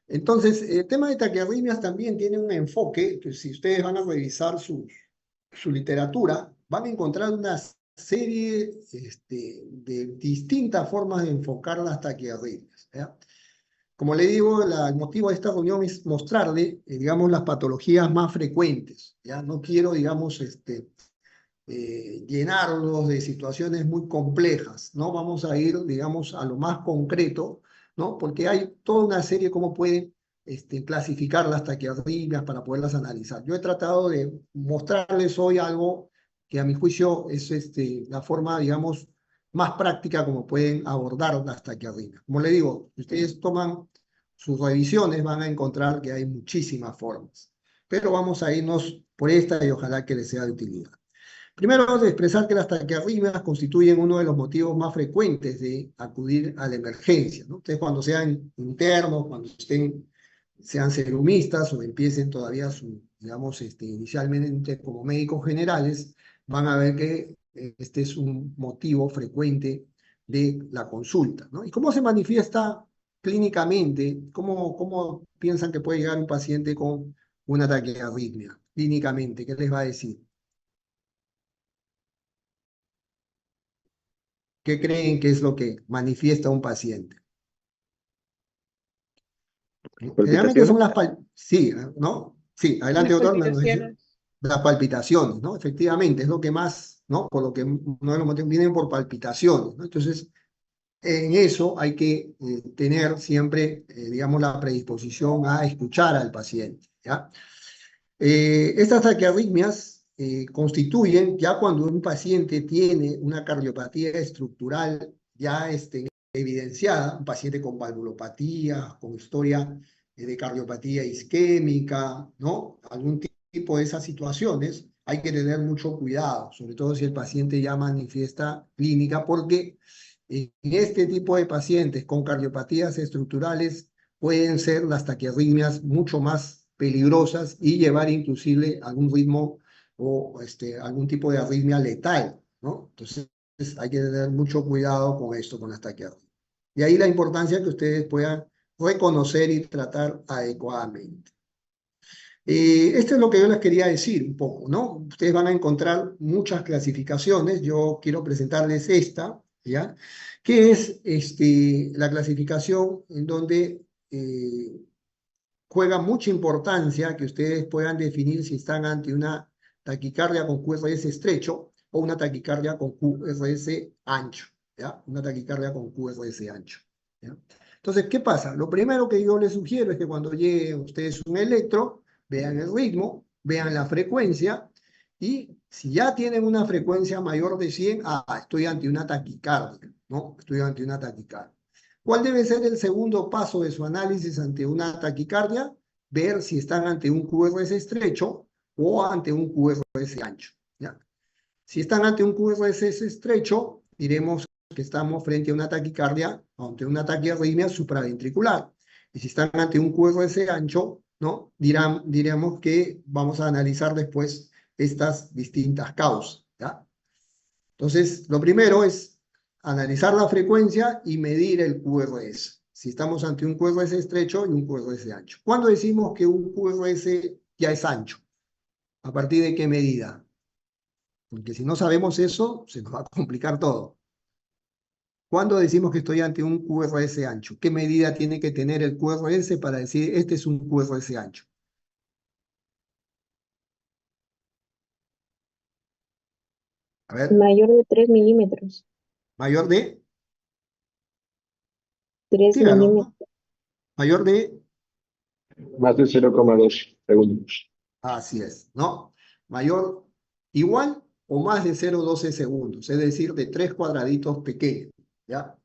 Entonces, el tema de taquiarritmias también tiene un enfoque, que si ustedes van a revisar su literatura, van a encontrar una serie de distintas formas de enfocar las taquiarritmias, ¿ya? Como le digo, el motivo de esta reunión es mostrarle, digamos, las patologías más frecuentes, ¿ya? No quiero, digamos, llenarlos de situaciones muy complejas, ¿no? Vamos a ir, digamos, a lo más concreto, ¿no? Porque hay toda una serie, cómo pueden clasificar las taquiarritmias para poderlas analizar. Yo he tratado de mostrarles hoy algo que a mi juicio es la forma, digamos, más práctica como pueden abordar las taquiarritmias. Como le digo, si ustedes toman sus revisiones, van a encontrar que hay muchísimas formas. Pero vamos a irnos por esta y ojalá que les sea de utilidad. Primero, vamos a expresar que las taquiarritmias constituyen uno de los motivos más frecuentes de acudir a la emergencia, ¿no? Ustedes cuando sean internos, cuando sean serumistas o empiecen todavía digamos, inicialmente como médicos generales, van a ver que este es un motivo frecuente de la consulta, ¿no? ¿Y cómo se manifiesta clínicamente? ¿Cómo piensan que puede llegar un paciente con una taquiarritmia clínicamente? ¿Qué les va a decir? ¿Qué creen que es lo que manifiesta un paciente? Generalmente son Palpitaciones. sí, ¿no? Sí, adelante, Las doctor, nos decía. palpitaciones. Las palpitaciones, ¿no? Efectivamente, es lo que más, ¿no? Por lo que uno de los motivos vienen por palpitaciones, ¿no? Entonces, en eso hay que tener siempre, digamos, la predisposición a escuchar al paciente, ¿ya? Estas taquiarritmias constituyen, ya cuando un paciente tiene una cardiopatía estructural ya evidenciada, un paciente con valvulopatía, con historia de cardiopatía isquémica, ¿no? Algún tipo de esas situaciones, hay que tener mucho cuidado, sobre todo si el paciente ya manifiesta clínica, porque en este tipo de pacientes con cardiopatías estructurales pueden ser las taquiarritmias mucho más peligrosas y llevar inclusive algún ritmo o algún tipo de arritmia letal, ¿no? Entonces hay que tener mucho cuidado con esto, con las taquiarritmias. Y ahí la importancia que ustedes puedan reconocer y tratar adecuadamente. Esto es lo que yo les quería decir un poco, ¿no? Ustedes van a encontrar muchas clasificaciones, yo quiero presentarles esta, ¿ya? Que es la clasificación en donde juega mucha importancia que ustedes puedan definir si están ante una taquicardia con QRS estrecho o una taquicardia con QRS ancho, ¿ya? Una taquicardia con QRS ancho, ¿ya? Entonces, ¿qué pasa? Lo primero que yo les sugiero es que cuando llegue a ustedes un electro, vean el ritmo, vean la frecuencia, y si ya tienen una frecuencia mayor de 100, estoy ante una taquicardia, ¿no? Estoy ante una taquicardia. ¿Cuál debe ser el segundo paso de su análisis ante una taquicardia? Ver si están ante un QRS estrecho o ante un QRS ancho, ¿ya? Si están ante un QRS estrecho, diremos que estamos frente a una taquicardia, ante una taquiarritmia supraventricular. Y si están ante un QRS ancho, ¿no? Diremos que vamos a analizar después estas distintas causas, ¿ya? Entonces, lo primero es analizar la frecuencia y medir el QRS. Si estamos ante un QRS estrecho y un QRS ancho. ¿Cuándo decimos que un QRS ya es ancho? ¿A partir de qué medida? Porque si no sabemos eso, se nos va a complicar todo. ¿Cuándo decimos que estoy ante un QRS ancho? ¿Qué medida tiene que tener el QRS para decir este es un QRS ancho? A ver, Mayor de 3 milímetros. mayor de, 3 dígalo, ¿no? milímetros. Mayor de, Más de 0,2 segundos. así es, ¿no? Mayor, igual o más de 0,12 segundos, es decir, de 3 cuadraditos pequeños, ¿ya?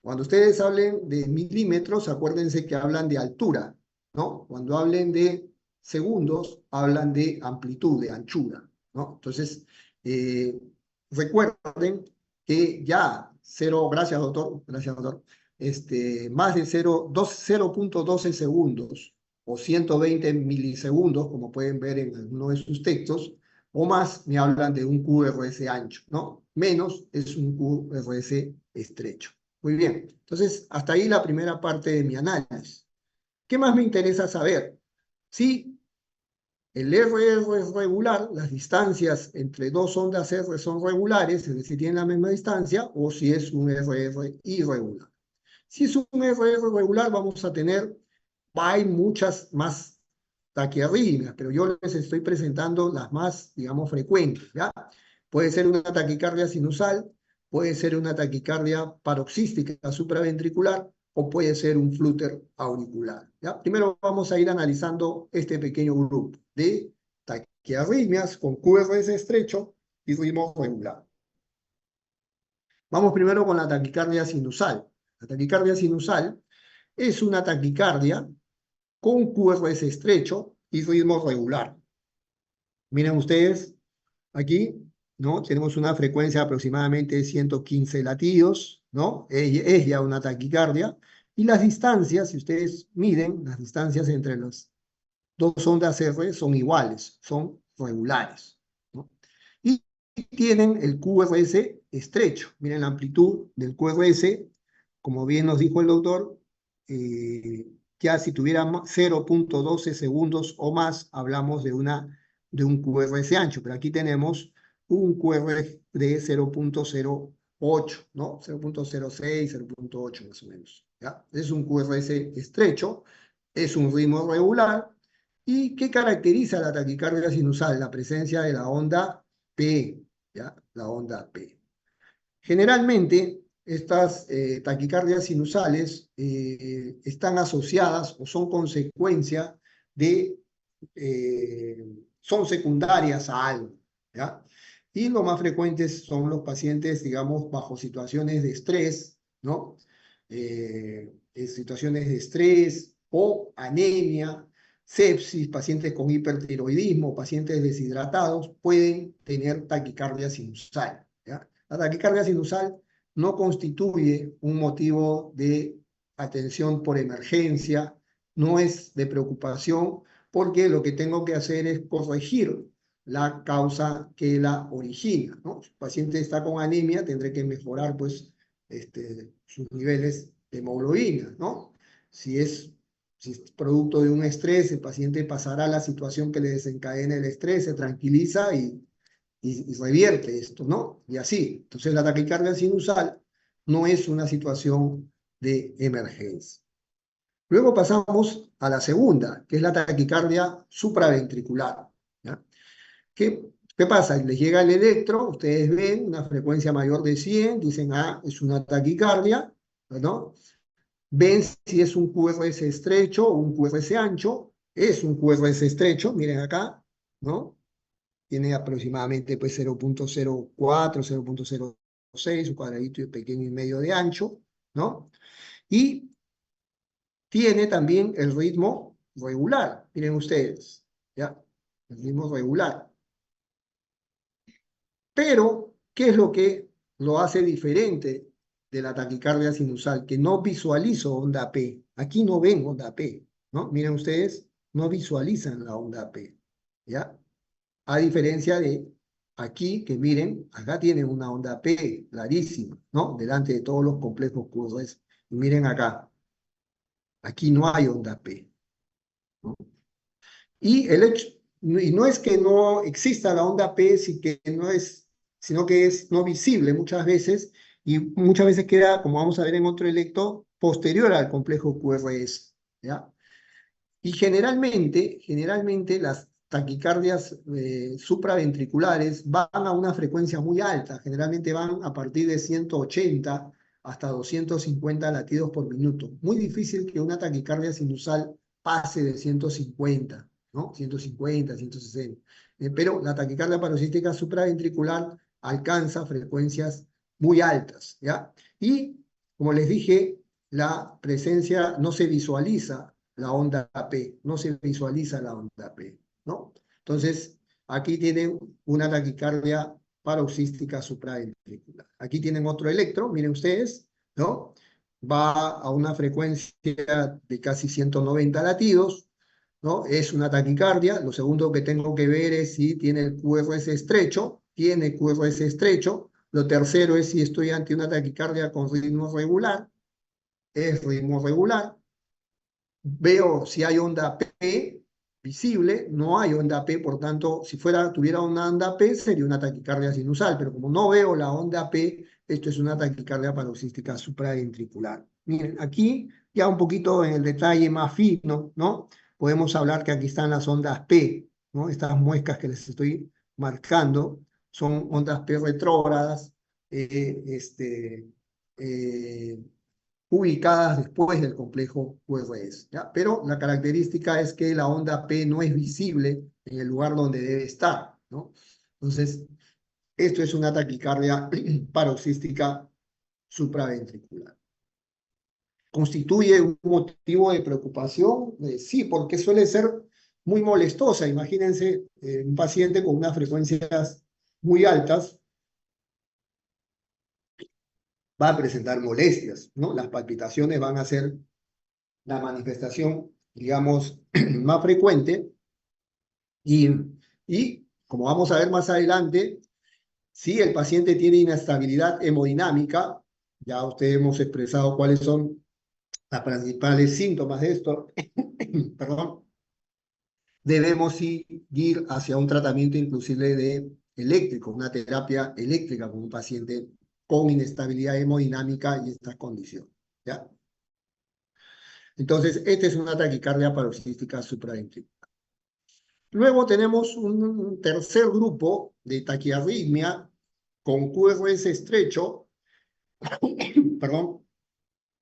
Cuando ustedes hablen de milímetros, acuérdense que hablan de altura, ¿no? Cuando hablen de segundos, hablan de amplitud, de anchura, ¿no? Entonces, eh, recuerden que ya 0, gracias doctor, más de 0,12 segundos o 120 milisegundos, como pueden ver en alguno de sus textos, o más me hablan de un QRS ancho, ¿no? Menos es un QRS estrecho. Muy bien, entonces hasta ahí la primera parte de mi análisis. ¿Qué más me interesa saber? Si el RR es regular, las distancias entre dos ondas R son regulares, es decir, tienen la misma distancia, o si es un RR irregular. Si es un RR regular, vamos a tener, hay muchas más taquiarritmias, pero yo les estoy presentando las más, digamos, frecuentes, ¿ya? Puede ser una taquicardia sinusal, puede ser una taquicardia paroxística supraventricular, o puede ser un flúter auricular, ¿ya? Primero vamos a ir analizando este pequeño grupo de taquiarritmias con QRS estrecho y ritmo regular. Vamos primero con la taquicardia sinusal. La taquicardia sinusal es una taquicardia con QRS estrecho y ritmo regular. Miren ustedes, aquí, ¿no? Tenemos una frecuencia de aproximadamente 115 latidos, ¿no? Es ya una taquicardia. Y las distancias, si ustedes miden, las distancias entre las dos ondas R son iguales, son regulares, ¿no? Y tienen el QRS estrecho. Miren la amplitud del QRS, como bien nos dijo el doctor, ya si tuviera 0.12 segundos o más, hablamos de un QRS ancho, pero aquí tenemos un QRS de 0.08, ¿no? 0.06, 0.8 más o menos, ¿ya? Es un QRS estrecho, es un ritmo regular. ¿Y qué caracteriza la taquicardia sinusal? La presencia de la onda P, ¿ya? La onda P. Generalmente, estas taquicardias sinusales están asociadas o son consecuencia de, son secundarias a algo, ¿ya? Y lo más frecuentes son los pacientes, digamos, bajo situaciones de estrés, ¿no? Situaciones de estrés o anemia, sepsis, pacientes con hipertiroidismo, pacientes deshidratados, pueden tener taquicardia sinusal, ¿ya? La taquicardia sinusal no constituye un motivo de atención por emergencia, no es de preocupación, porque lo que tengo que hacer es corregir la causa que la origina, ¿no? Si el paciente está con anemia, tendré que mejorar, pues, sus niveles de hemoglobina, ¿no? Si es producto de un estrés, el paciente pasará a la situación que le desencadena el estrés, se tranquiliza y revierte esto, ¿no? Y así. Entonces la taquicardia sinusal no es una situación de emergencia. Luego pasamos a la segunda, que es la taquicardia supraventricular, ¿ya? ¿Qué pasa? Les llega el electro, ustedes ven una frecuencia mayor de 100, dicen, ah, es una taquicardia, ¿no? Ven si es un QRS estrecho o un QRS ancho, es un QRS estrecho, miren acá, ¿no? Tiene aproximadamente pues 0.04, 0.06, un cuadradito y pequeño y medio de ancho, ¿no? Y tiene también el ritmo regular, miren ustedes, ¿ya? El ritmo regular. Pero, ¿qué es lo que lo hace diferente de la taquicardia sinusal? Que no visualizo onda P. Aquí no ven onda P, ¿no? Miren ustedes, no visualizan la onda P, ¿ya? A diferencia de aquí, que miren, acá tienen una onda P clarísima, ¿no? Delante de todos los complejos QRS. Y miren acá, aquí no hay onda P, ¿no? Y no es que no exista la onda P, sino que es no visible muchas veces, y muchas veces queda, como vamos a ver en otro electro, posterior al complejo QRS, ¿ya? Y generalmente las taquicardias supraventriculares van a una frecuencia muy alta, generalmente van a partir de 180 hasta 250 latidos por minuto. Muy difícil que una taquicardia sinusal pase de 150, ¿no? 150, 160. Pero la taquicardia paroxística supraventricular alcanza frecuencias muy altas, ¿ya? Y, como les dije, la presencia no se visualiza la onda P, no se visualiza la onda P, ¿no? Entonces, aquí tienen una taquicardia paroxística supraventricular. Aquí tienen otro electro, miren ustedes, ¿no? Va a una frecuencia de casi 190 latidos, ¿no? Es una taquicardia. Lo segundo que tengo que ver es si tiene el QRS estrecho, tiene QRS estrecho. Lo tercero es si estoy ante una taquicardia con ritmo regular, es ritmo regular. veo si hay onda P visible, no hay onda P, por tanto, si tuviera una onda P, sería una taquicardia sinusal, pero como no veo la onda P, esto es una taquicardia paroxística supraventricular. Miren, aquí ya un poquito en el detalle más fino, ¿no? Podemos hablar que aquí están las ondas P, ¿no? Estas muescas que les estoy marcando son ondas P retrógradas, eh, ubicadas después del complejo QRS, ¿ya? Pero la característica es que la onda P no es visible en el lugar donde debe estar, ¿no? Entonces, esto es una taquicardia paroxística supraventricular. ¿Constituye un motivo de preocupación? Sí, porque suele ser muy molestosa. Imagínense un paciente con unas frecuencias muy altas va a presentar molestias, ¿no? Las palpitaciones van a ser la manifestación, digamos, más frecuente y, como vamos a ver más adelante, si el paciente tiene inestabilidad hemodinámica, ya ustedes hemos expresado cuáles son los principales síntomas de esto, perdón, debemos ir hacia un tratamiento inclusive de eléctrico, una terapia eléctrica con un paciente con inestabilidad hemodinámica y estas condiciones, ¿ya? Entonces, esta es una taquicardia paroxística supraventricular. Luego tenemos un tercer grupo de taquiarritmia con QRS estrecho, perdón,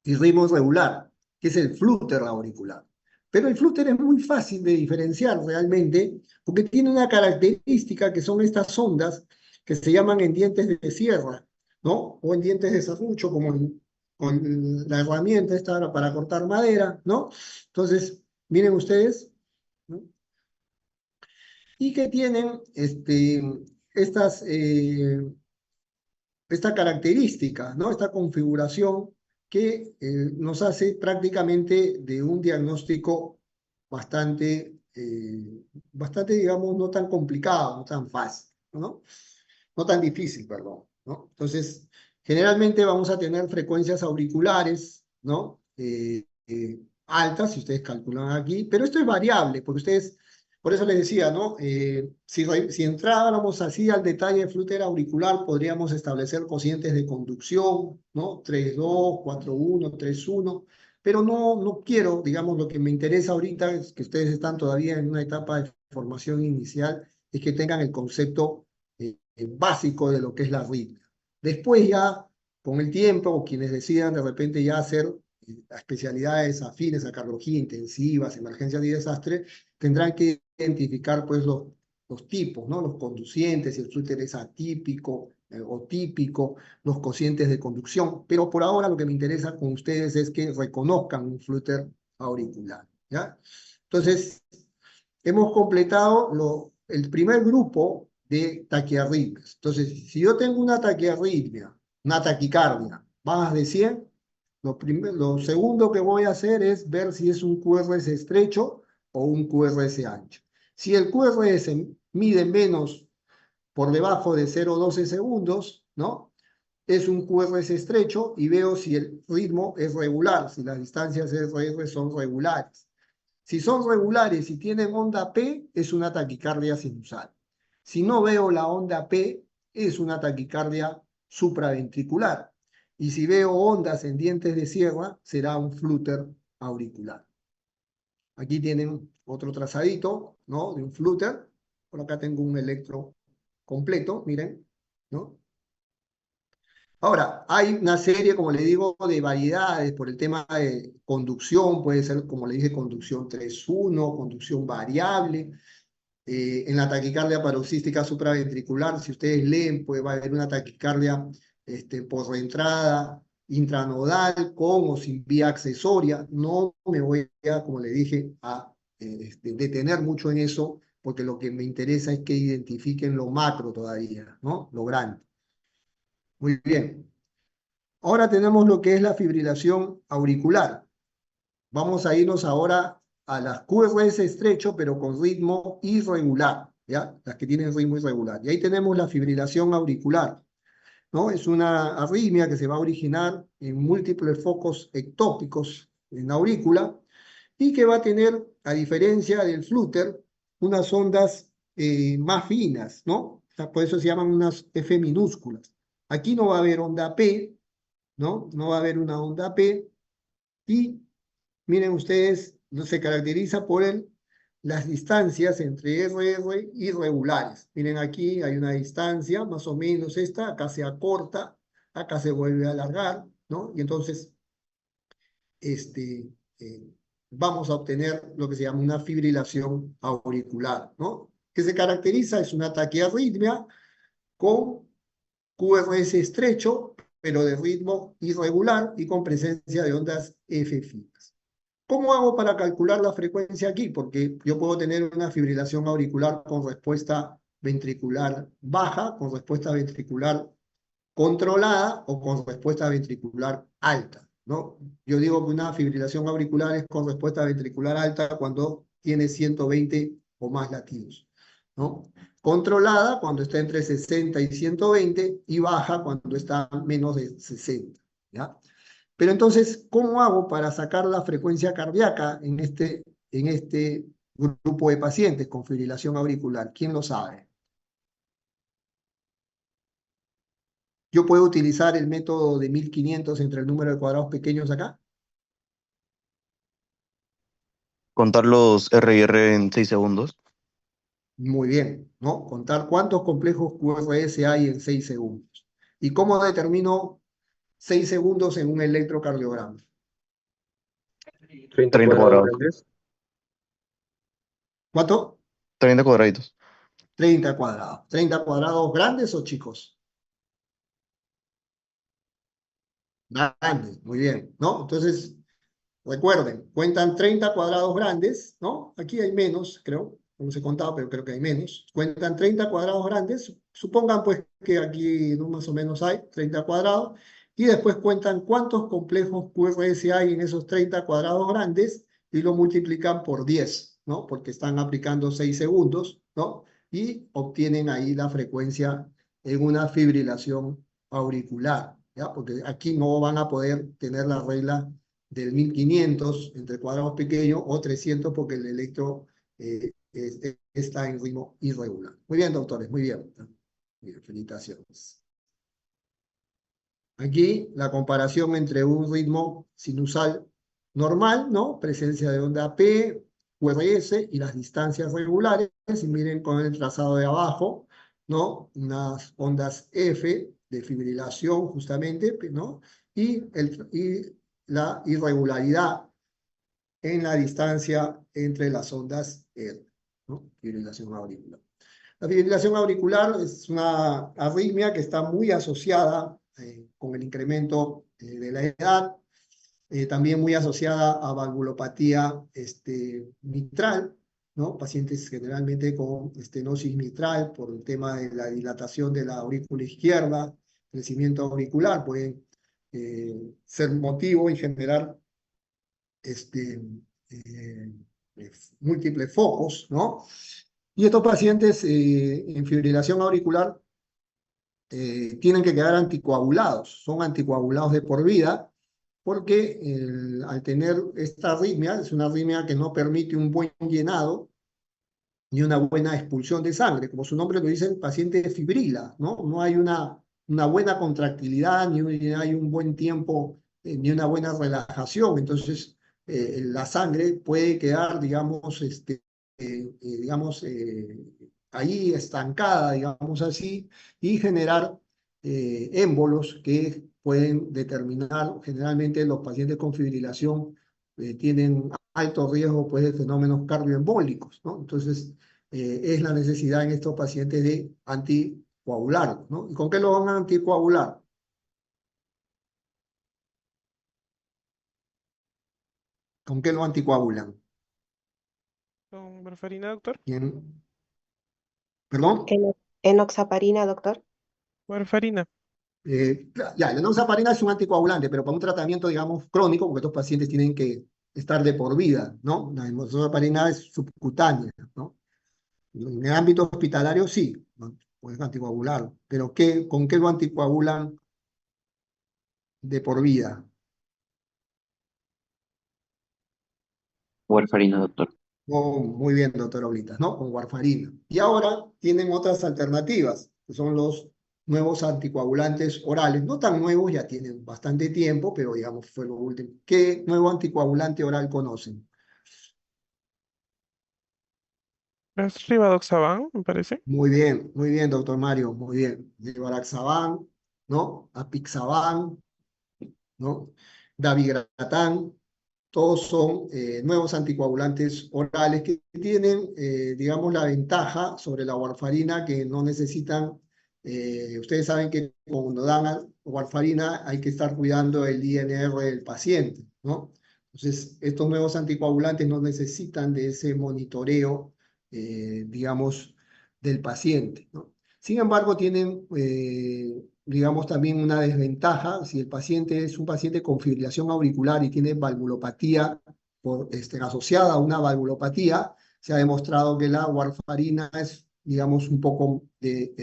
y ritmo regular, que es el flúter auricular. Pero el flúter es muy fácil de diferenciar realmente, porque tiene una característica que son estas ondas que se llaman en dientes de sierra, ¿no? O en dientes de serrucho, como con la herramienta esta para cortar madera, ¿no? Entonces, miren ustedes, ¿no? Y que tienen esta característica, ¿no? Esta configuración que nos hace prácticamente de un diagnóstico bastante, digamos, no tan complicado, no tan fácil, ¿no? No tan difícil, perdón, ¿no? Entonces, generalmente vamos a tener frecuencias auriculares, ¿no? Altas, si ustedes calculan aquí, pero esto es variable, porque ustedes, por eso les decía, ¿no? Si entráramos así al detalle de flúter auricular, podríamos establecer cocientes de conducción, ¿no? 3,2, 4,1, 3,1, pero no quiero, digamos, lo que me interesa ahorita es que ustedes están todavía en una etapa de formación inicial, es que tengan el concepto básico de lo que es la arritmia. Después ya, con el tiempo, o quienes decidan de repente ya hacer especialidades afines a cardiología intensivas, emergencias y desastre, tendrán que identificar pues los tipos, ¿no? Los conducientes, si el flúter es atípico o típico, los cocientes de conducción. Pero por ahora lo que me interesa con ustedes es que reconozcan un flúter auricular, ¿ya? Entonces, hemos completado el primer grupo de taquiarritmias. Entonces, si yo tengo una taquiarritmia, una taquicardia, más de 100, lo segundo que voy a hacer es ver si es un QRS estrecho o un QRS ancho. Si el QRS mide menos por debajo de 0,12 segundos, ¿no? Es un QRS estrecho y veo si el ritmo es regular, si las distancias RR son regulares. Si son regulares y tienen onda P, es una taquicardia sinusal. Si no veo la onda P, es una taquicardia supraventricular. Y si veo ondas en dientes de sierra, será un flúter auricular. Aquí tienen otro trazadito, ¿no? De un flúter. Por acá tengo un electro completo, miren, ¿no? Ahora, hay una serie, como le digo, de variedades por el tema de conducción, puede ser, como le dije, conducción 3,1, conducción variable. En la taquicardia paroxística supraventricular, si ustedes leen, pues va a haber una taquicardia por reentrada intranodal con o sin vía accesoria. No me voy a, como le dije, a detener mucho en eso, porque lo que me interesa es que identifiquen lo macro todavía, ¿no? Lo grande. Muy bien. Ahora tenemos lo que es la fibrilación auricular. Vamos a irnos ahora a las QRS estrecho, pero con ritmo irregular, ¿ya? Las que tienen ritmo irregular. Y ahí tenemos la fibrilación auricular, ¿no? Es una arritmia que se va a originar en múltiples focos ectópicos en la aurícula y que va a tener, a diferencia del flúter, unas ondas más finas, ¿no? O sea, por eso se llaman unas F minúsculas. Aquí no va a haber onda P, ¿no? No va a haber una onda P, y miren ustedes, no se caracteriza por las distancias entre RR irregulares. Miren aquí hay una distancia, más o menos esta, acá se acorta, acá se vuelve a alargar, ¿no? Y entonces este, vamos a obtener lo que se llama una fibrilación auricular, ¿no? Que se caracteriza, es una taquiarritmia con QRS estrecho, pero de ritmo irregular y con presencia de ondas F finas. ¿Cómo hago para calcular la frecuencia aquí? Porque yo puedo tener una fibrilación auricular con respuesta ventricular baja, con respuesta ventricular controlada o con respuesta ventricular alta, ¿no? Yo digo que una fibrilación auricular es con respuesta ventricular alta cuando tiene 120 o más latidos, ¿no? Controlada cuando está entre 60 y 120 y baja cuando está menos de 60, ¿ya? Pero entonces, ¿cómo hago para sacar la frecuencia cardíaca en este grupo de pacientes con fibrilación auricular? ¿Quién lo sabe? Yo puedo utilizar el método de 1500 entre el número de cuadrados pequeños acá. Contar los R y R en 6 segundos. Muy bien, ¿no? Contar cuántos complejos QRS hay en 6 segundos. ¿Y cómo determino 6 segundos en un electrocardiograma? 30 30 cuadrados cuadrados. grandes. ¿Cuánto? 30 cuadraditos. 30 cuadrados. ¿30 cuadrados grandes o chicos? Grandes, muy bien, ¿no? Entonces, recuerden, cuentan 30 cuadrados grandes, ¿no? Aquí hay menos, creo, no se contaba, pero creo que hay menos. Cuentan 30 cuadrados grandes, supongan pues que aquí ¿no? más o menos hay 30 cuadrados, y después cuentan cuántos complejos QRS hay en esos 30 cuadrados grandes y lo multiplican por 10, ¿no? Porque están aplicando 6 segundos, ¿no? Y obtienen ahí la frecuencia en una fibrilación auricular, ¿ya? Porque aquí no van a poder tener la regla del 1500 entre cuadrados pequeños o 300 porque el electro está en ritmo irregular. Muy bien, doctores, muy bien. Bien, felicitaciones. Aquí la comparación entre un ritmo sinusal normal, ¿no? Presencia de onda P, QRS y las distancias regulares. Y miren con el trazado de abajo, ¿no? Unas ondas F de fibrilación justamente, ¿no? Y la irregularidad en la distancia entre las ondas R, ¿no? Fibrilación auricular. La fibrilación auricular es una arritmia que está muy asociada con el incremento de la edad, también muy asociada a valvulopatía mitral, ¿no? Pacientes generalmente con estenosis mitral por el tema de la dilatación de la aurícula izquierda, crecimiento auricular, pueden ser motivo y generar eh, múltiples focos, ¿no? Y estos pacientes en fibrilación auricular tienen que quedar anticoagulados, son anticoagulados de por vida, porque al tener esta arritmia, es una arritmia que no permite un buen llenado ni una buena expulsión de sangre. Como su nombre lo dice, el paciente fibrila, ¿no? No hay una buena contractilidad, ni hay un buen tiempo, ni una buena relajación. Entonces, la sangre puede quedar, digamos, digamos ahí estancada, digamos así, y generar émbolos que pueden determinar, generalmente los pacientes con fibrilación tienen alto riesgo pues, de fenómenos cardioembólicos, ¿no? Entonces, es la necesidad en estos pacientes de anticoagularlos, ¿no? ¿Y con qué lo van a anticoagular? ¿Con qué lo anticoagulan? ¿Con warfarina, doctor? ¿Quién? ¿Perdón? Enoxaparina, doctor. Warfarina. Ya, la enoxaparina es un anticoagulante, pero para un tratamiento, digamos, crónico, porque estos pacientes tienen que estar de por vida, ¿no? La enoxaparina es subcutánea, ¿no? En el ámbito hospitalario sí, ¿no? Puedes anticoagular, pero ¿con qué lo anticoagulan de por vida? Warfarina, doctor. Oh, muy bien, doctor Oblitas, ¿no? Con warfarina. Y ahora tienen otras alternativas, que son los nuevos anticoagulantes orales. No tan nuevos, ya tienen bastante tiempo, pero digamos fue lo último. ¿Qué nuevo anticoagulante oral conocen? Es Rivaroxaban, me parece. Muy bien, doctor Mario, muy bien. Rivaroxaban, ¿no? Apixaban, ¿no? Dabigatran, todos son nuevos anticoagulantes orales que tienen, digamos, la ventaja sobre la warfarina que no necesitan, ustedes saben que cuando dan warfarina hay que estar cuidando el INR del paciente, ¿no? Entonces, estos nuevos anticoagulantes no necesitan de ese monitoreo, digamos, del paciente, ¿no? Sin embargo, tienen, digamos, también una desventaja. Si el paciente es un paciente con fibrilación auricular y tiene valvulopatía asociada a una valvulopatía, se ha demostrado que la warfarina es, digamos, un poco de,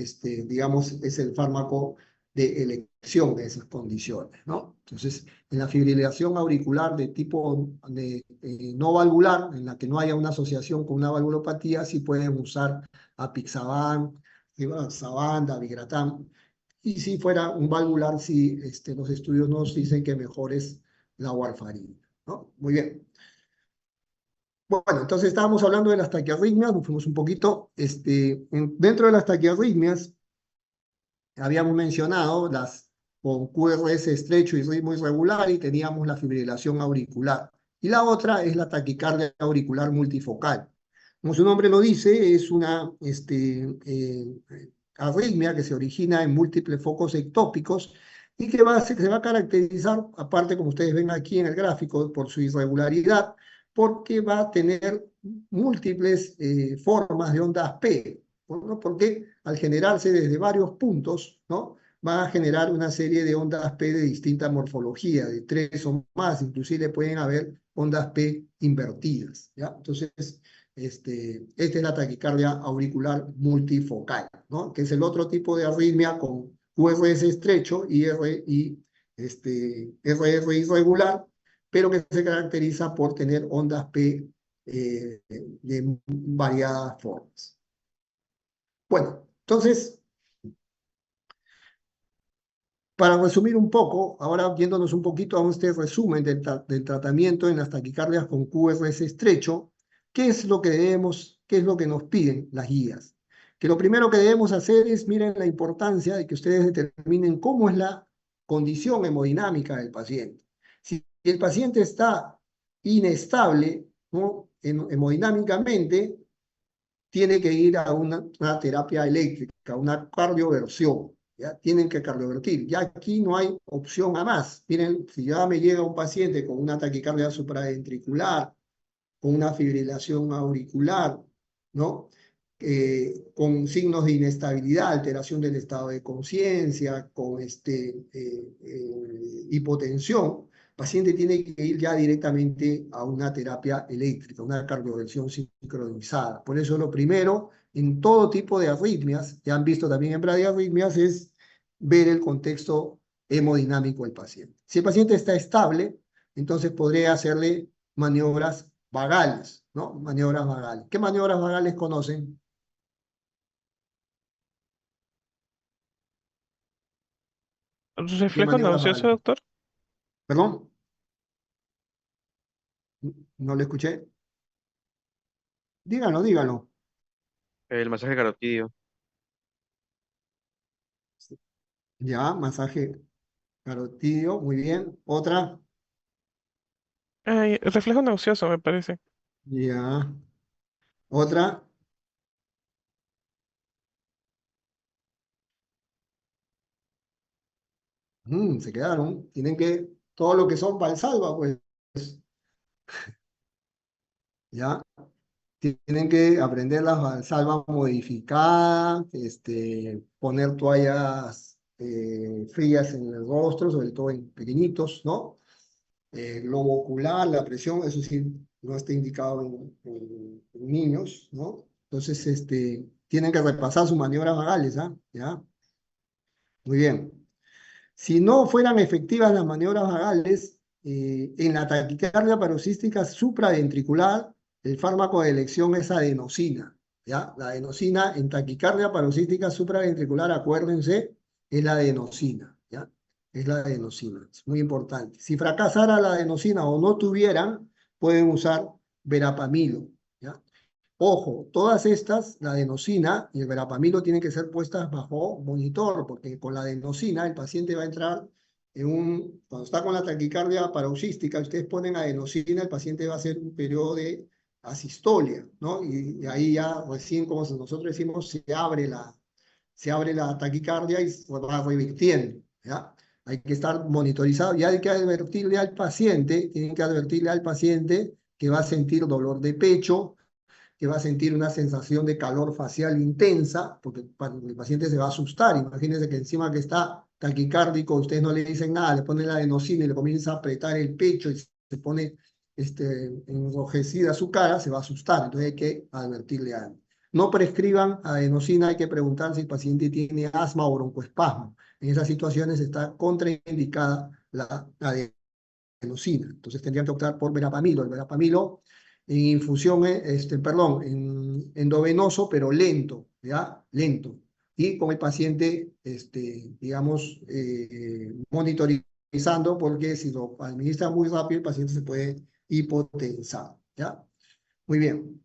digamos, es el fármaco de elección de esas condiciones, ¿no? Entonces, en la fibrilación auricular de tipo no valvular, en la que no haya una asociación con una valvulopatía, sí pueden usar apixaban, rivaroxaban, dabigatran. Y si fuera un valvular, sí, los estudios nos dicen que mejor es la warfarina, ¿no? Muy bien. Bueno, entonces estábamos hablando de las taquiarritmias, nos fuimos un poquito, dentro de las taquiarritmias habíamos mencionado las con QRS estrecho y ritmo irregular y teníamos la fibrilación auricular. Y la otra es la taquicardia auricular multifocal. Como su nombre lo dice, es una arritmia que se origina en múltiples focos ectópicos y que se va a caracterizar, aparte como ustedes ven aquí en el gráfico, por su irregularidad, porque va a tener múltiples formas de ondas P, ¿no? Porque al generarse desde varios puntos, ¿no? Va a generar una serie de ondas P de distinta morfología, de 3 o más, inclusive pueden haber ondas P invertidas, ¿ya? Entonces, esta es la taquicardia auricular multifocal, ¿no? Que es el otro tipo de arritmia con QRS estrecho y RR irregular, pero que se caracteriza por tener ondas P de variadas formas. Bueno, entonces, para resumir un poco, ahora viéndonos un poquito a este resumen del tratamiento en las taquicardias con QRS estrecho, ¿qué es lo que qué es lo que nos piden las guías? Que lo primero que debemos hacer es, miren la importancia de que ustedes determinen cómo es la condición hemodinámica del paciente. Si el paciente está inestable, ¿no? Hemodinámicamente, tiene que ir a una terapia eléctrica, una cardioversión. ¿Ya? Tienen que cardiovertir. Ya aquí no hay opción a más. Miren, si ya me llega un paciente con una taquicardia supraventricular, con una fibrilación auricular, ¿no? Con signos de inestabilidad, alteración del estado de conciencia, con hipotensión, el paciente tiene que ir ya directamente a una terapia eléctrica, una cardioversión sincronizada. Por eso lo primero, en todo tipo de arritmias, ya han visto también en bradiarritmias, es ver el contexto hemodinámico del paciente. Si el paciente está estable, entonces podría hacerle maniobras vagales, ¿no? Maniobras vagales. ¿Qué maniobras vagales conocen? ¿Qué Reflejo maniobras nauseoso, vagales? doctor. ¿Perdón? No lo escuché. Díganlo, díganlo. El masaje carotidio. Ya, masaje carotidio, muy bien. Otra. Ay, reflejo nauseoso, me parece. Ya. Otra. Se quedaron. Tienen que, todo lo que son Valsalva, pues, ya. Tienen que aprender la Valsalva modificada, poner toallas frías en el rostro, sobre todo en pequeñitos, ¿no? Globo ocular, la presión, eso sí, no está indicado en niños, ¿no? Entonces, tienen que repasar sus maniobras vagales, ¿ah? ¿Ya? Muy bien. Si no fueran efectivas las maniobras vagales, en la taquicardia paroxística supraventricular, el fármaco de elección es adenosina, ¿ya? La adenosina en taquicardia paroxística supraventricular, acuérdense, es la adenosina, ¿ya? Es la adenosina, es muy importante. Si fracasara la adenosina o no tuvieran, pueden usar verapamilo, ¿ya? Ojo, todas estas, la adenosina y el verapamilo, tienen que ser puestas bajo monitor, porque con la adenosina el paciente va a entrar cuando está con la taquicardia paroxística, ustedes ponen adenosina, el paciente va a hacer un periodo de asistolia, ¿no? Y ahí ya recién, como nosotros decimos, se abre la taquicardia y se va revirtiendo, ¿ya? Hay que estar monitorizado y hay que advertirle al paciente, tienen que advertirle al paciente que va a sentir dolor de pecho, que va a sentir una sensación de calor facial intensa, porque el paciente se va a asustar. Imagínense que encima que está taquicárdico, ustedes no le dicen nada, le ponen la adenosina y le comienza a apretar el pecho y se pone enrojecida su cara, se va a asustar. Entonces hay que advertirle a él. No prescriban adenosina, hay que preguntar si el paciente tiene asma o broncoespasmo. En esas situaciones está contraindicada la adenosina. Entonces tendrían que optar por verapamilo. El verapamilo en infusión, perdón, en endovenoso, pero lento, ¿ya? Lento. Y con el paciente, digamos, monitorizando, porque si lo administra muy rápido, el paciente se puede hipotensar, ¿ya? Muy bien.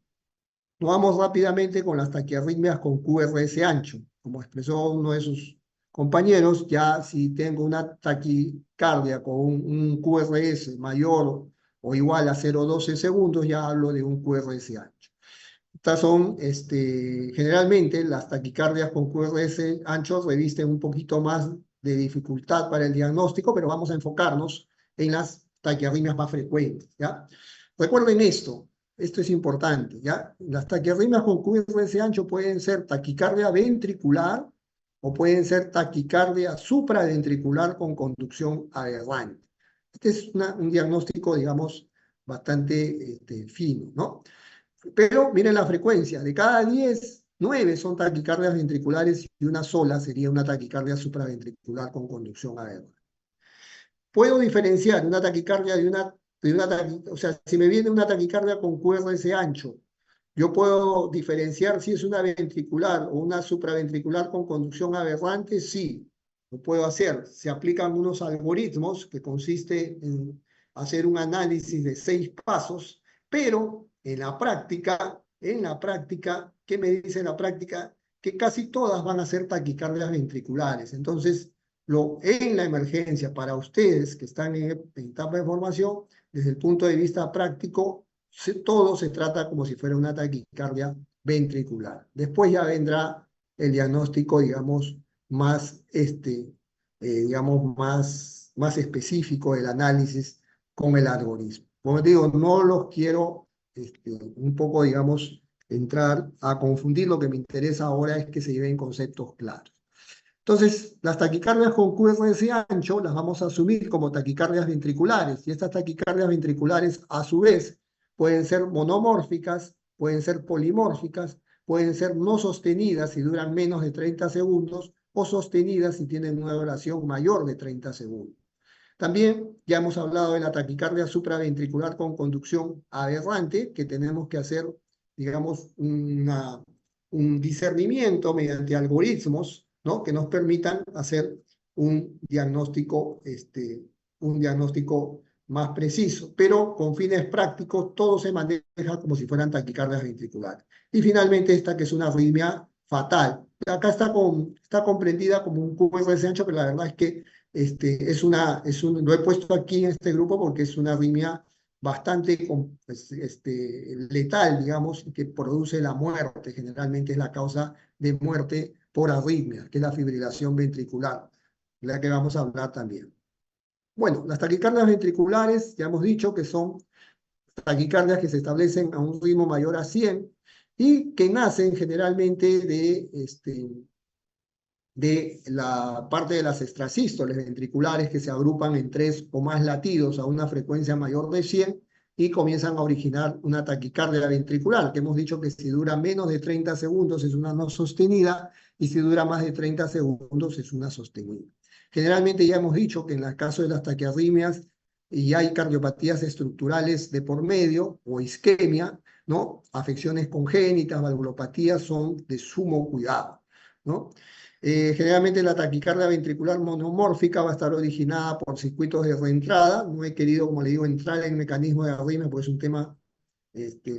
Nos vamos rápidamente con las taquiarritmias con QRS ancho. Como expresó uno de sus compañeros, ya si tengo una taquicardia con un QRS mayor o igual a 0,12 segundos, ya hablo de un QRS ancho. Estas son, generalmente, las taquicardias con QRS anchos revisten un poquito más de dificultad para el diagnóstico, pero vamos a enfocarnos en las taquiarritmias más frecuentes, ¿ya? Recuerden esto es importante, ¿ya? Las taquiarritmias con QRS ancho pueden ser taquicardia ventricular o pueden ser taquicardia supraventricular con conducción aberrante. Este es un diagnóstico, digamos, bastante fino, ¿no? Pero miren la frecuencia, de cada 10, 9 son taquicardias ventriculares y una sola sería una taquicardia supraventricular con conducción aberrante. Puedo diferenciar una taquicardia o sea, si me viene una taquicardia con QRS ancho, yo puedo diferenciar si es una ventricular o una supraventricular con conducción aberrante, sí, lo puedo hacer. Se aplican unos algoritmos que consiste en hacer un análisis de 6 pasos, pero en la práctica, ¿qué me dice la práctica? Que casi todas van a ser taquicardias ventriculares. Entonces, en la emergencia, para ustedes que están en etapa de formación, desde el punto de vista práctico, todo se trata como si fuera una taquicardia ventricular. Después ya vendrá el diagnóstico, digamos, más, más específico del análisis con el algoritmo. Como digo, no los quiero un poco, digamos, entrar a confundir. Lo que me interesa ahora es que se lleven conceptos claros. Entonces, las taquicardias con QRS ancho las vamos a asumir como taquicardias ventriculares, y estas taquicardias ventriculares, a su vez, pueden ser monomórficas, pueden ser polimórficas, pueden ser no sostenidas si duran menos de 30 segundos, o sostenidas si tienen una duración mayor de 30 segundos. También ya hemos hablado de la taquicardia supraventricular con conducción aberrante, que tenemos que hacer, digamos, un discernimiento mediante algoritmos, ¿no?, que nos permitan hacer un diagnóstico más preciso, pero con fines prácticos todo se maneja como si fueran taquicardias ventriculares. Y finalmente esta, que es una arritmia fatal. Acá está comprendida como un QRS ancho, pero la verdad es que lo he puesto aquí en este grupo porque es una arritmia bastante letal, digamos, que produce la muerte. Generalmente es la causa de muerte por arritmia, que es la fibrilación ventricular, de la que vamos a hablar también. Bueno, las taquicardias ventriculares, ya hemos dicho que son taquicardias que se establecen a un ritmo mayor a 100 y que nacen generalmente de la parte de las extrasístoles ventriculares, que se agrupan en 3 o más latidos a una frecuencia mayor de 100 y comienzan a originar una taquicardia ventricular, que hemos dicho que si dura menos de 30 segundos es una no sostenida y si dura más de 30 segundos es una sostenida. Generalmente ya hemos dicho que en el caso de las taquiarritmias y hay cardiopatías estructurales de por medio o isquemia, ¿no? Afecciones congénitas, valvulopatías son de sumo cuidado, ¿no? Generalmente la taquicardia ventricular monomórfica va a estar originada por circuitos de reentrada. No he querido, como le digo, entrar en el mecanismo de arritmia porque es un tema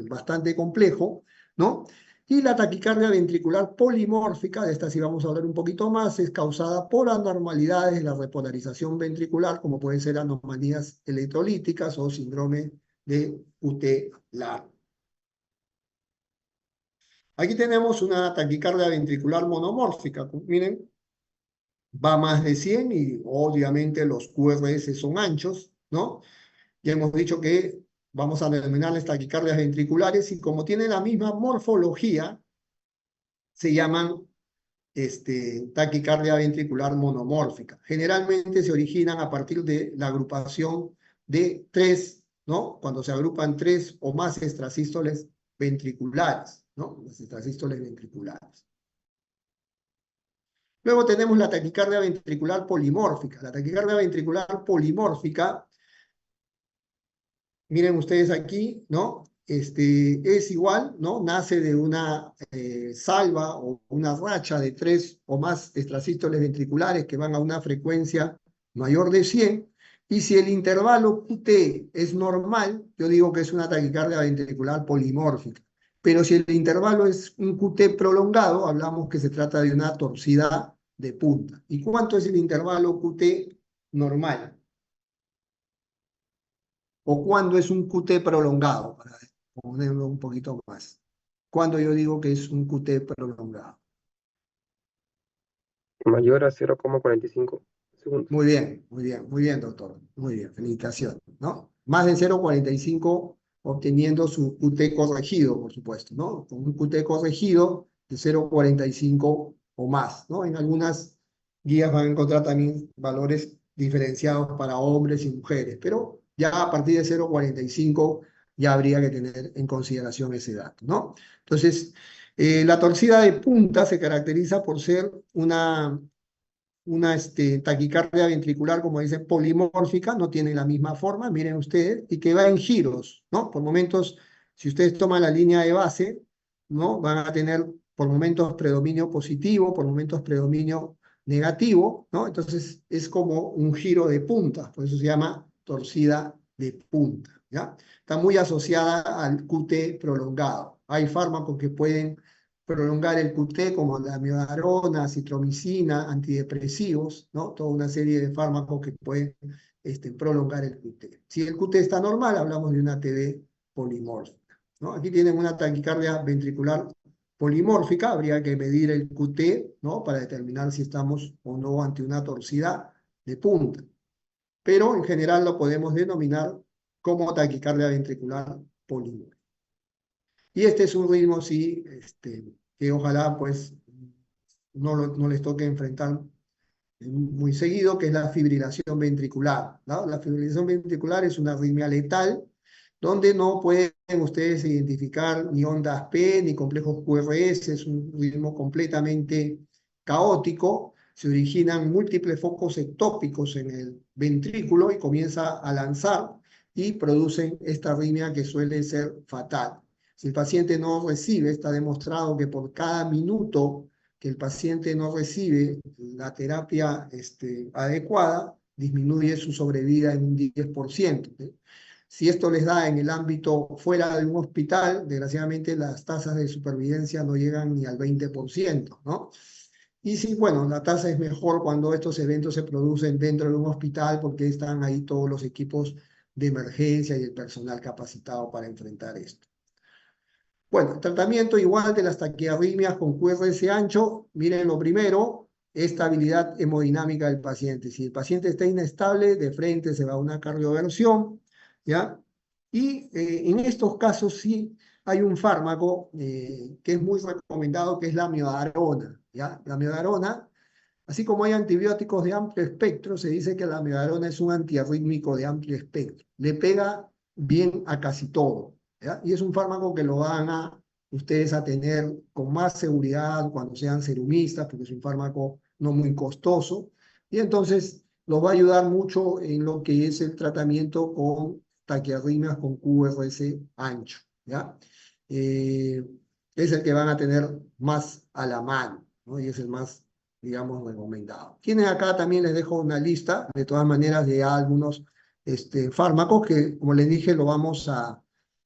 bastante complejo, ¿no? Y la taquicardia ventricular polimórfica, de esta sí vamos a hablar un poquito más, es causada por anormalidades de la repolarización ventricular, como pueden ser anomalías electrolíticas o síndrome de UT largo. Aquí tenemos una taquicardia ventricular monomórfica. Miren, va más de 100 y obviamente los QRS son anchos, ¿no? Ya hemos dicho que vamos a denominarles taquicardias ventriculares y como tienen la misma morfología, se llaman taquicardia ventricular monomórfica. Generalmente se originan a partir de la agrupación de 3, ¿no? Cuando se agrupan 3 o más extrasístoles ventriculares, ¿no? Las extrasístoles ventriculares. Luego tenemos la taquicardia ventricular polimórfica. La taquicardia ventricular polimórfica, miren ustedes aquí, ¿no? Es igual, ¿no? Nace de una salva o una racha de 3 o más extrasístoles ventriculares que van a una frecuencia mayor de 100. Y si el intervalo QT es normal, yo digo que es una taquicardia ventricular polimórfica. Pero si el intervalo es un QT prolongado, hablamos que se trata de una torcida de punta. ¿Y cuánto es el intervalo QT normal? ¿O cuándo es un QT prolongado? Para ponerlo un poquito más. ¿Cuándo yo digo que es un QT prolongado? Mayor a 0,45 segundos. Muy bien, doctor. Muy bien, felicitaciones, ¿no? Más de 0,45 obteniendo su QT corregido, por supuesto, ¿no? Con un QT corregido de 0,45 o más, ¿no? En algunas guías van a encontrar también valores diferenciados para hombres y mujeres, pero ya a partir de 0,45 ya habría que tener en consideración ese dato, ¿no? Entonces, la torcida de punta se caracteriza por ser una taquicardia ventricular, como dicen, polimórfica, no tiene la misma forma, miren ustedes, y que va en giros, ¿no? Por momentos, si ustedes toman la línea de base, ¿no? Van a tener por momentos predominio positivo, por momentos predominio negativo, ¿no? Entonces es como un giro de punta, por eso se llama torcida de punta, ¿ya? Está muy asociada al QT prolongado. Hay fármacos que pueden prolongar el QT como la amiodarona, citromicina, antidepresivos, ¿no? Toda una serie de fármacos que pueden prolongar el QT. Si el QT está normal, hablamos de una TB polimórfica, ¿no? Aquí tienen una taquicardia ventricular polimórfica, habría que medir el QT, ¿no? Para determinar si estamos o no ante una torcida de punta. Pero en general lo podemos denominar como taquicardia ventricular polimórfica. Y este es un ritmo, sí, que ojalá pues no les toque enfrentar muy seguido, que es la fibrilación ventricular, ¿no? La fibrilación ventricular es una arritmia letal, donde no pueden ustedes identificar ni ondas P, ni complejos QRS, es un ritmo completamente caótico, se originan múltiples focos ectópicos en el ventrículo y comienza a lanzar y producen esta arritmia que suele ser fatal. Si el paciente no recibe, está demostrado que por cada minuto que el paciente no recibe la terapia adecuada, disminuye su sobrevida en un 10%. Si esto les da en el ámbito fuera de un hospital, desgraciadamente las tasas de supervivencia no llegan ni al 20%, ¿no? Y sí, bueno, la tasa es mejor cuando estos eventos se producen dentro de un hospital porque están ahí todos los equipos de emergencia y el personal capacitado para enfrentar esto. Bueno, tratamiento igual de las taquiarritmias con QRS ancho. Miren lo primero, estabilidad hemodinámica del paciente. Si el paciente está inestable, de frente se va a una cardioversión, ¿ya? Y en estos casos sí hay un fármaco que es muy recomendado, que es la amiodarona, ¿ya? La amiodarona, así como hay antibióticos de amplio espectro, se dice que la amiodarona es un antiarrítmico de amplio espectro. Le pega bien a casi todo, ¿ya? Y es un fármaco que lo van a ustedes a tener con más seguridad cuando sean serumistas, porque es un fármaco no muy costoso. Y entonces los va a ayudar mucho en lo que es el tratamiento con taquiarritmias con QRS ancho, ¿ya? Es el que van a tener más a la mano, ¿no? Y es el más, digamos, recomendado. Tienen acá también, les dejo una lista, de todas maneras, de algunos fármacos que, como les dije, lo vamos a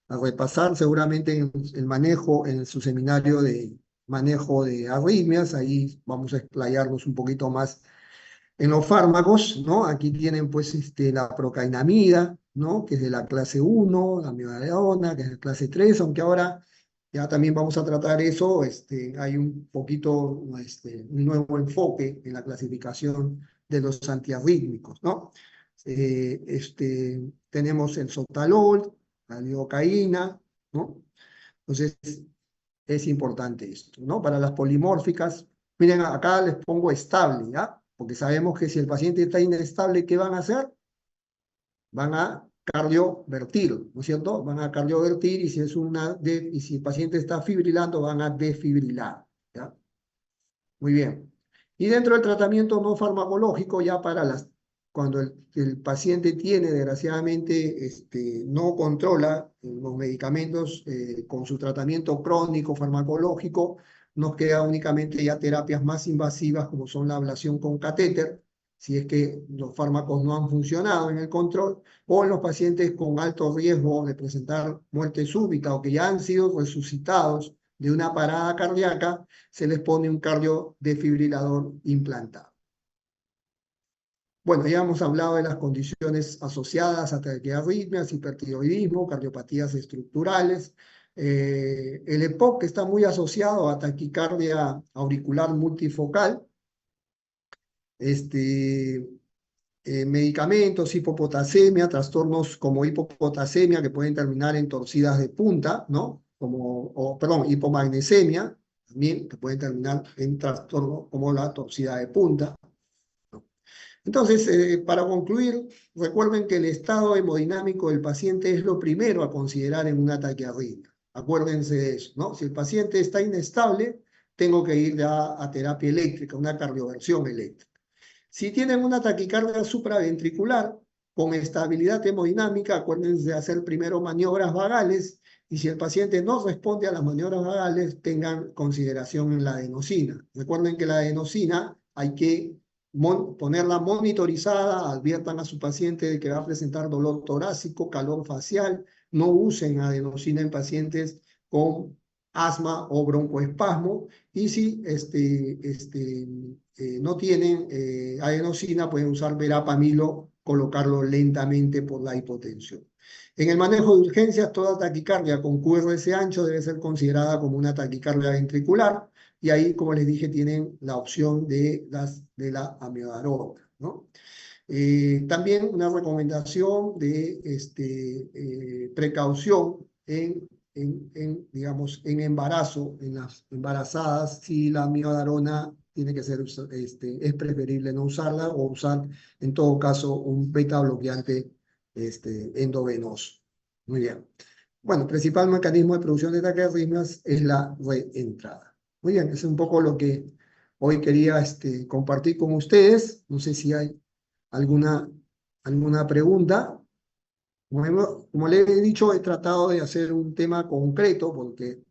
repasar seguramente en el manejo, en su seminario de manejo de arritmias. Ahí vamos a explayarnos un poquito más en los fármacos, ¿no? Aquí tienen pues la procainamida, ¿no? Que es de la clase 1, la amiodarona, que es de la clase 3, aunque ahora ya también vamos a tratar eso, hay un poquito, un nuevo enfoque en la clasificación de los antiarrítmicos, ¿no? Tenemos el sotalol, la lidocaína, ¿no? Entonces, es importante esto, ¿no? Para las polimórficas, miren, acá les pongo estable, ¿ya? Porque sabemos que si el paciente está inestable, ¿qué van a hacer? Van a cardiovertir, ¿no es cierto? Van a cardiovertir y si y si el paciente está fibrilando, van a desfibrilar, ¿ya? Muy bien. Y dentro del tratamiento no farmacológico, ya cuando el paciente tiene, desgraciadamente, no controla los medicamentos con su tratamiento crónico farmacológico, nos queda únicamente ya terapias más invasivas como son la ablación con catéter, si es que los fármacos no han funcionado en el control, o en los pacientes con alto riesgo de presentar muerte súbita o que ya han sido resucitados de una parada cardíaca, se les pone un cardiodesfibrilador implantado. Bueno, ya hemos hablado de las condiciones asociadas a taquiarritmias, hipertiroidismo, cardiopatías estructurales. El EPOC está muy asociado a taquicardia auricular multifocal. Medicamentos, hipopotasemia, trastornos como hipopotasemia que pueden terminar en torcidas de punta, ¿no? Perdón, hipomagnesemia, también que pueden terminar en trastornos como la torcida de punta. Entonces, para concluir, recuerden que el estado hemodinámico del paciente es lo primero a considerar en una taquiarritmia. Acuérdense de eso, ¿no? Si el paciente está inestable, tengo que ir ya a terapia eléctrica, una cardioversión eléctrica. Si tienen una taquicardia supraventricular con estabilidad hemodinámica, acuérdense de hacer primero maniobras vagales y si el paciente no responde a las maniobras vagales, tengan consideración en la adenosina. Recuerden que la adenosina hay que ponerla monitorizada, adviertan a su paciente de que va a presentar dolor torácico, calor facial, no usen adenosina en pacientes con asma o broncoespasmo, y si no tienen adenosina, pueden usar verapamilo, colocarlo lentamente por la hipotensión. En el manejo de urgencias, toda taquicardia con QRS ancho debe ser considerada como una taquicardia ventricular, y ahí, como les dije, tienen la opción de la amiodarona, ¿no? También una recomendación de precaución digamos, en embarazo, en las embarazadas, si la amiodarona tiene que ser, es preferible no usarla o usar, en todo caso, un beta bloqueante endovenoso. Muy bien. Bueno, el principal mecanismo de producción de taquiarritmias es la reentrada. Muy bien, es un poco lo que hoy quería compartir con ustedes. No sé si hay alguna pregunta. Como les he dicho, he tratado de hacer un tema concreto porque